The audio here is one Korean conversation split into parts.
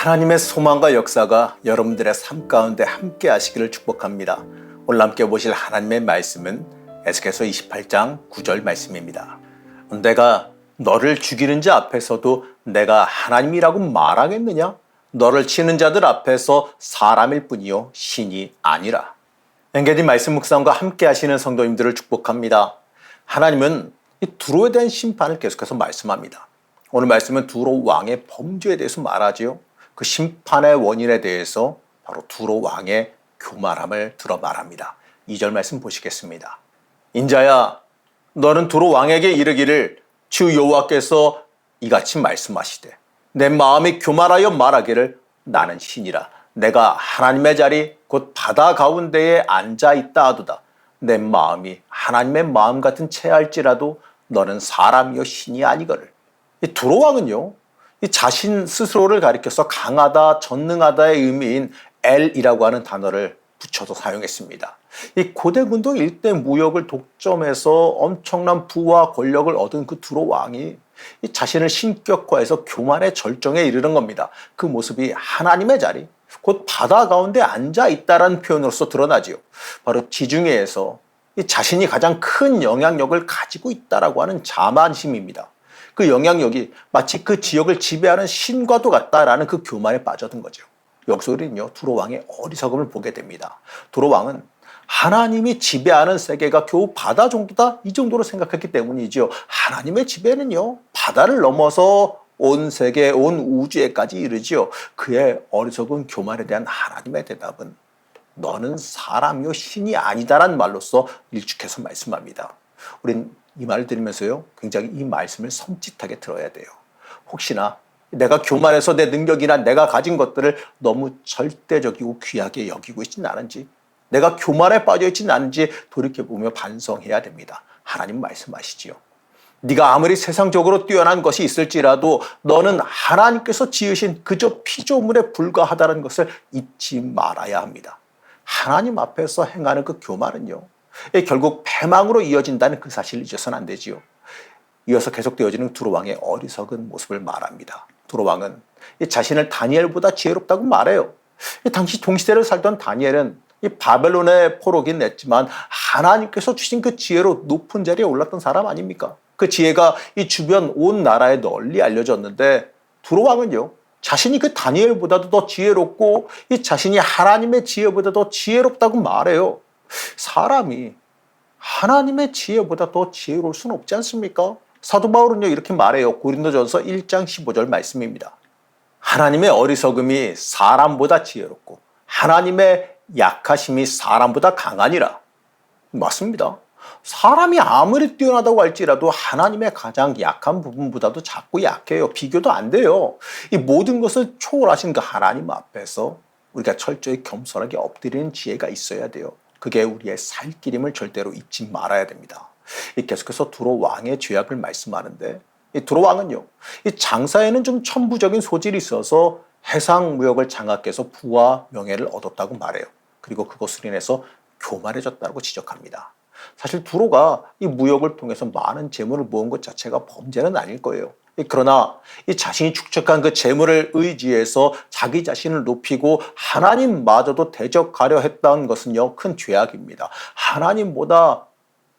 하나님의 소망과 역사가 여러분들의 삶 가운데 함께 하시기를 축복합니다. 오늘 함께 보실 하나님의 말씀은 에스겔서 28장 9절 말씀입니다. 내가 너를 죽이는 자 앞에서도 내가 하나님이라고 말하겠느냐? 너를 치는 자들 앞에서 사람일 뿐이요 신이 아니라. 엔게디 말씀 묵상과 함께 하시는 성도님들을 축복합니다. 하나님은 이 두로에 대한 심판을 계속해서 말씀합니다. 오늘 말씀은 두로 왕의 범죄에 대해서 말하지요. 그 심판의 원인에 대해서 바로 두로 왕의 교만함을 들어 말합니다. 2절 말씀 보시겠습니다. 인자야, 너는 두로 왕에게 이르기를 주 여호와께서 이같이 말씀하시되 내 마음이 교만하여 말하기를 나는 신이라. 내가 하나님의 자리 곧 바다 가운데에 앉아있다 하도다. 내 마음이 하나님의 마음 같은 채할지라도 너는 사람이요 신이 아니거늘. 이 두로 왕은요, 이 자신 스스로를 가리켜서 강하다, 전능하다의 의미인 엘이라고 하는 단어를 붙여서 사용했습니다. 이 고대군도 일대 무역을 독점해서 엄청난 부와 권력을 얻은 그 두로 왕이 이 자신을 신격화해서 교만의 절정에 이르는 겁니다. 그 모습이 하나님의 자리, 곧 바다 가운데 앉아 있다라는 표현으로서 드러나지요. 바로 지중해에서 이 자신이 가장 큰 영향력을 가지고 있다라고 하는 자만심입니다. 그 영향력이 마치 그 지역을 지배하는 신과도 같다라는 그 교만에 빠져든 거죠. 여기서 우리는요, 두로 왕의 어리석음을 보게 됩니다. 두로 왕은 하나님이 지배하는 세계가 겨우 바다 정도다, 이 정도로 생각했기 때문이지요. 하나님의 지배는요, 바다를 넘어서 온 세계, 온 우주에까지 이르지요. 그의 어리석은 교만에 대한 하나님의 대답은 너는 사람이요 신이 아니다라는 말로써 일축해서 말씀합니다. 우린 이 말을 들으면서요, 굉장히 이 말씀을 섬찟하게 들어야 돼요. 혹시나 내가 교만해서 내 능력이나 내가 가진 것들을 너무 절대적이고 귀하게 여기고 있지는 않은지, 내가 교만에 빠져 있지는 않은지 돌이켜보며 반성해야 됩니다. 하나님 말씀하시지요. 네가 아무리 세상적으로 뛰어난 것이 있을지라도 너는 하나님께서 지으신 그저 피조물에 불과하다는 것을 잊지 말아야 합니다. 하나님 앞에서 행하는 그 교만은요, 결국 패망으로 이어진다는 그 사실을 잊어서는 안 되지요. 이어서 계속되어지는 두로 왕의 어리석은 모습을 말합니다. 두로 왕은 자신을 다니엘보다 지혜롭다고 말해요. 당시 동시대를 살던 다니엘은 이 바벨론의 포로긴 했지만 하나님께서 주신 그 지혜로 높은 자리에 올랐던 사람 아닙니까? 그 지혜가 이 주변 온 나라에 널리 알려졌는데 두로 왕은요, 자신이 그 다니엘보다도 더 지혜롭고 이 자신이 하나님의 지혜보다 더 지혜롭다고 말해요. 사람이 하나님의 지혜보다 더 지혜로울 수는 없지 않습니까? 사도 바울은요, 이렇게 말해요. 고린도전서 1장 15절 말씀입니다. 하나님의 어리석음이 사람보다 지혜롭고 하나님의 약하심이 사람보다 강하니라. 맞습니다. 사람이 아무리 뛰어나다고 할지라도 하나님의 가장 약한 부분보다도 작고 약해요. 비교도 안 돼요. 이 모든 것을 초월하신 그 하나님 앞에서 우리가 철저히 겸손하게 엎드리는 지혜가 있어야 돼요. 그게 우리의 살 길임을 절대로 잊지 말아야 됩니다. 계속해서 두로 왕의 죄악을 말씀하는데, 이 두로 왕은요, 이 장사에는 좀 천부적인 소질이 있어서 해상 무역을 장악해서 부와 명예를 얻었다고 말해요. 그리고 그것으로 인해서 교만해졌다고 지적합니다. 사실 두로가 이 무역을 통해서 많은 재물을 모은 것 자체가 범죄는 아닐 거예요. 그러나 이 자신이 축적한 그 재물을 의지해서 자기 자신을 높이고 하나님마저도 대적하려 했던 것은요, 큰 죄악입니다. 하나님보다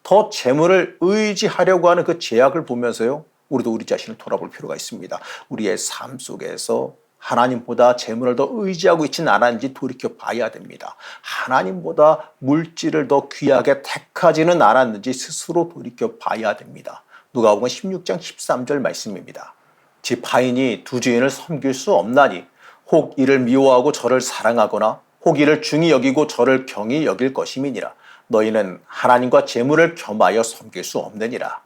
더 재물을 의지하려고 하는 그 죄악을 보면서요, 우리도 우리 자신을 돌아볼 필요가 있습니다. 우리의 삶 속에서 하나님보다 재물을 더 의지하고 있지는 않았는지 돌이켜 봐야 됩니다. 하나님보다 물질을 더 귀하게 택하지는 않았는지 스스로 돌이켜 봐야 됩니다. 누가복음 16장 13절 말씀입니다. 집 하인이 두 주인을 섬길 수 없나니 혹 이를 미워하고 저를 사랑하거나 혹 이를 중히 여기고 저를 경히 여길 것임이니라. 너희는 하나님과 재물을 겸하여 섬길 수 없느니라.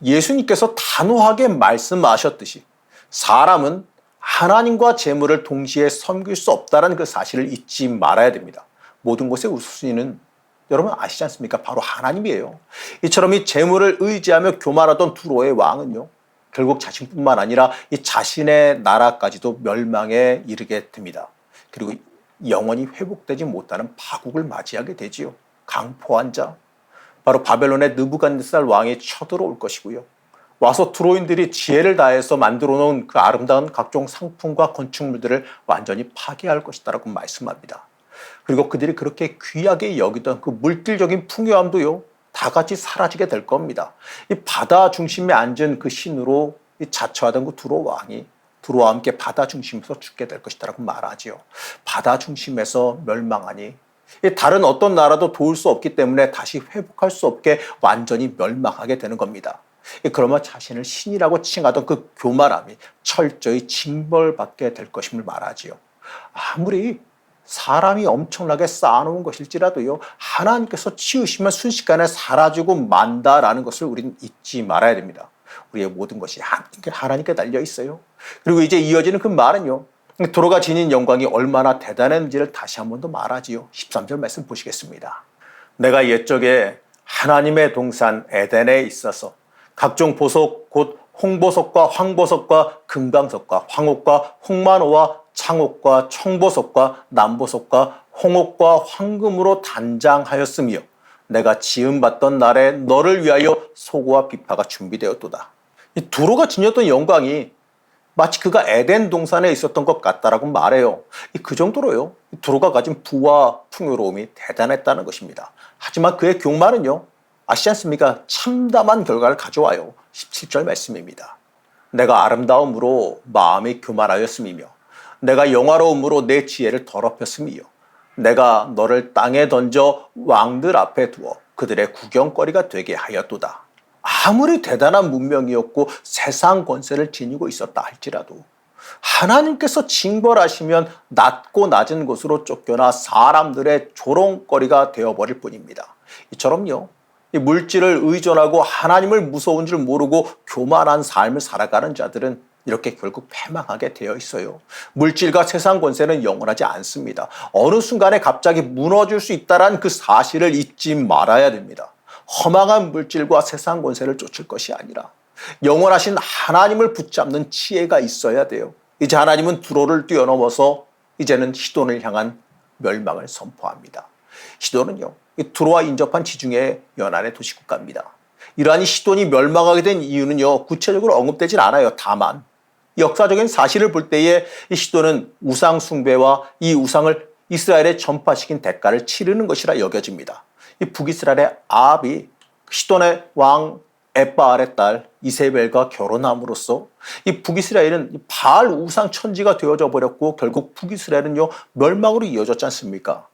예수님께서 단호하게 말씀하셨듯이 사람은 하나님과 재물을 동시에 섬길 수 없다는 그 사실을 잊지 말아야 됩니다. 모든 것의 우선순위는 여러분 아시지 않습니까? 바로 하나님이에요. 이처럼 이 재물을 의지하며 교만하던 두로의 왕은요, 결국 자신뿐만 아니라 이 자신의 나라까지도 멸망에 이르게 됩니다. 그리고 영원히 회복되지 못하는 파국을 맞이하게 되지요. 강포한 자, 바로 바벨론의 느부갓네살 왕이 쳐들어올 것이고요. 와서 트로인들이 지혜를 다해서 만들어 놓은 그 아름다운 각종 상품과 건축물들을 완전히 파괴할 것이다라고 말씀합니다. 그리고 그들이 그렇게 귀하게 여기던 그 물질적인 풍요함도요, 다 같이 사라지게 될 겁니다. 이 바다 중심에 앉은 그 신으로 자처하던 그 두로 왕이 두로와 함께 바다 중심에서 죽게 될 것이다라고 말하지요. 바다 중심에서 멸망하니 다른 어떤 나라도 도울 수 없기 때문에 다시 회복할 수 없게 완전히 멸망하게 되는 겁니다. 그러면 자신을 신이라고 칭하던 그 교만함이 철저히 징벌받게 될 것임을 말하지요. 아무리 사람이 엄청나게 쌓아놓은 것일지라도요, 하나님께서 치우시면 순식간에 사라지고 만다라는 것을 우리는 잊지 말아야 됩니다. 우리의 모든 것이 하나님께 달려 있어요. 그리고 이제 이어지는 그 말은요, 도로가 지닌 영광이 얼마나 대단한지를 다시 한 번 더 말하지요. 13절 말씀 보시겠습니다. 내가 옛적에 하나님의 동산 에덴에 있어서 각종 보석 곧 홍보석과 황보석과 금강석과 황옥과 홍만호와 창옥과 청보석과 남보석과 홍옥과 황금으로 단장하였으며 내가 지음받던 날에 너를 위하여 소고와 비파가 준비되었도다. 이 두로가 지녔던 영광이 마치 그가 에덴 동산에 있었던 것 같다라고 말해요. 그 정도로요, 두로가 가진 부와 풍요로움이 대단했다는 것입니다. 하지만 그의 교만은요, 아시지 않습니까? 참담한 결과를 가져와요. 17절 말씀입니다. 내가 아름다움으로 마음이 교만하였음이며 내가 영화로움으로 내 지혜를 더럽혔음이요 내가 너를 땅에 던져 왕들 앞에 두어 그들의 구경거리가 되게 하였도다. 아무리 대단한 문명이었고 세상 권세를 지니고 있었다 할지라도 하나님께서 징벌하시면 낮고 낮은 곳으로 쫓겨나 사람들의 조롱거리가 되어버릴 뿐입니다. 이처럼요, 이 물질을 의존하고 하나님을 무서운 줄 모르고 교만한 삶을 살아가는 자들은 이렇게 결국 패망하게 되어 있어요. 물질과 세상 권세는 영원하지 않습니다. 어느 순간에 갑자기 무너질 수 있다는 그 사실을 잊지 말아야 됩니다. 허망한 물질과 세상 권세를 쫓을 것이 아니라 영원하신 하나님을 붙잡는 지혜가 있어야 돼요. 이제 하나님은 두로를 뛰어넘어서 이제는 시돈을 향한 멸망을 선포합니다. 시돈은요, 두로와 인접한 지중해 연안의 도시국가입니다. 이러한 시돈이 멸망하게 된 이유는요, 구체적으로 언급되진 않아요. 다만 역사적인 사실을 볼 때에 이 시돈은 우상 숭배와 이 우상을 이스라엘에 전파시킨 대가를 치르는 것이라 여겨집니다. 이 북이스라엘의 아합이 시돈의 왕 에바알의 딸 이세벨과 결혼함으로써 이 북이스라엘은 바알 우상 천지가 되어져 버렸고 결국 북이스라엘은요, 멸망으로 이어졌지 않습니까?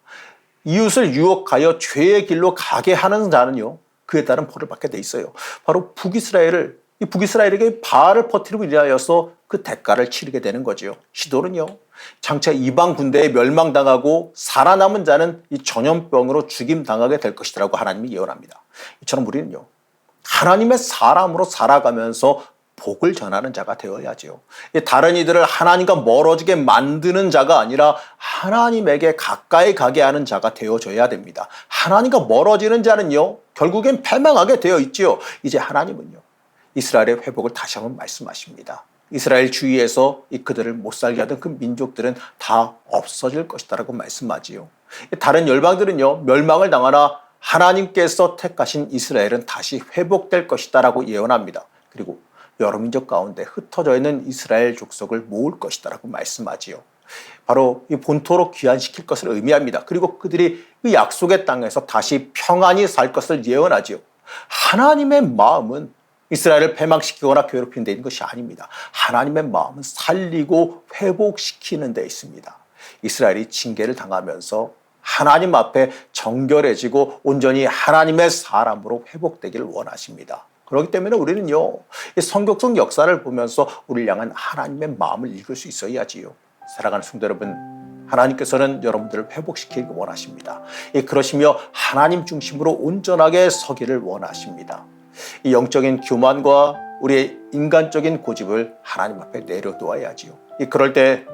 이웃을 유혹하여 죄의 길로 가게 하는 자는요, 그에 따른 벌을 받게 돼 있어요. 바로 북이스라엘에게 바알을 퍼뜨리고 인하여서 그 대가를 치르게 되는 거죠. 시돈은요, 장차 이방 군대에 멸망당하고 살아남은 자는 이 전염병으로 죽임당하게 될 것이라고 하나님이 예언합니다. 이처럼 우리는요, 하나님의 사람으로 살아가면서 복을 전하는 자가 되어야지요. 다른 이들을 하나님과 멀어지게 만드는 자가 아니라 하나님에게 가까이 가게 하는 자가 되어져야 됩니다. 하나님과 멀어지는 자는요, 결국엔 패망하게 되어 있지요. 이제 하나님은요, 이스라엘의 회복을 다시 한번 말씀하십니다. 이스라엘 주위에서 그들을 못 살게 하던 그 민족들은 다 없어질 것이다라고 말씀하지요. 다른 열방들은요, 멸망을 당하나 하나님께서 택하신 이스라엘은 다시 회복될 것이다라고 예언합니다. 그리고 여러 민족 가운데 흩어져 있는 이스라엘 족속을 모을 것이다라고 말씀하지요. 바로 이 본토로 귀환시킬 것을 의미합니다. 그리고 그들이 그 약속의 땅에서 다시 평안히 살 것을 예언하지요. 하나님의 마음은 이스라엘을 패망시키거나 괴롭히는 데 있는 것이 아닙니다. 하나님의 마음은 살리고 회복시키는 데 있습니다. 이스라엘이 징계를 당하면서 하나님 앞에 정결해지고 온전히 하나님의 사람으로 회복되기를 원하십니다. 그렇기 때문에 우리는요, 성경 속 역사를 보면서 우리를 향한 하나님의 마음을 읽을 수 있어야지요. 사랑하는 성도 여러분, 하나님께서는 여러분들을 회복시키기 원하십니다. 그러시며 하나님 중심으로 온전하게 서기를 원하십니다. 이 영적인 교만과 우리의 인간적인 고집을 하나님 앞에 내려놓아야지요. 그럴 때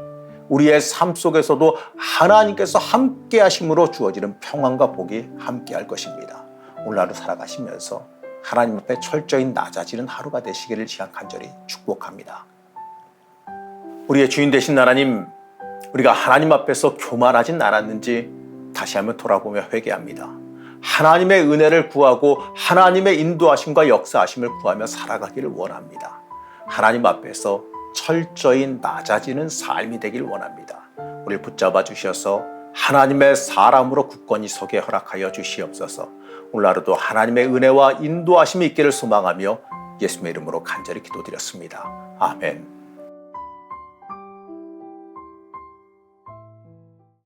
우리의 삶 속에서도 하나님께서 함께 하심으로 주어지는 평안과 복이 함께 할 것입니다. 오늘 하루 살아가시면서 하나님 앞에 철저히 낮아지는 하루가 되시기를 지향 간절히 축복합니다. 우리의 주인 되신 하나님, 우리가 하나님 앞에서 교만하진 않았는지 다시 한번 돌아보며 회개합니다. 하나님의 은혜를 구하고 하나님의 인도하심과 역사하심을 구하며 살아가기를 원합니다. 하나님 앞에서 철저히 낮아지는 삶이 되길 원합니다. 우리를 붙잡아 주셔서 하나님의 사람으로 굳건히 서게 허락하여 주시옵소서. 오늘 하루도 하나님의 은혜와 인도하심이 있기를 소망하며 예수님의 이름으로 간절히 기도드렸습니다. 아멘.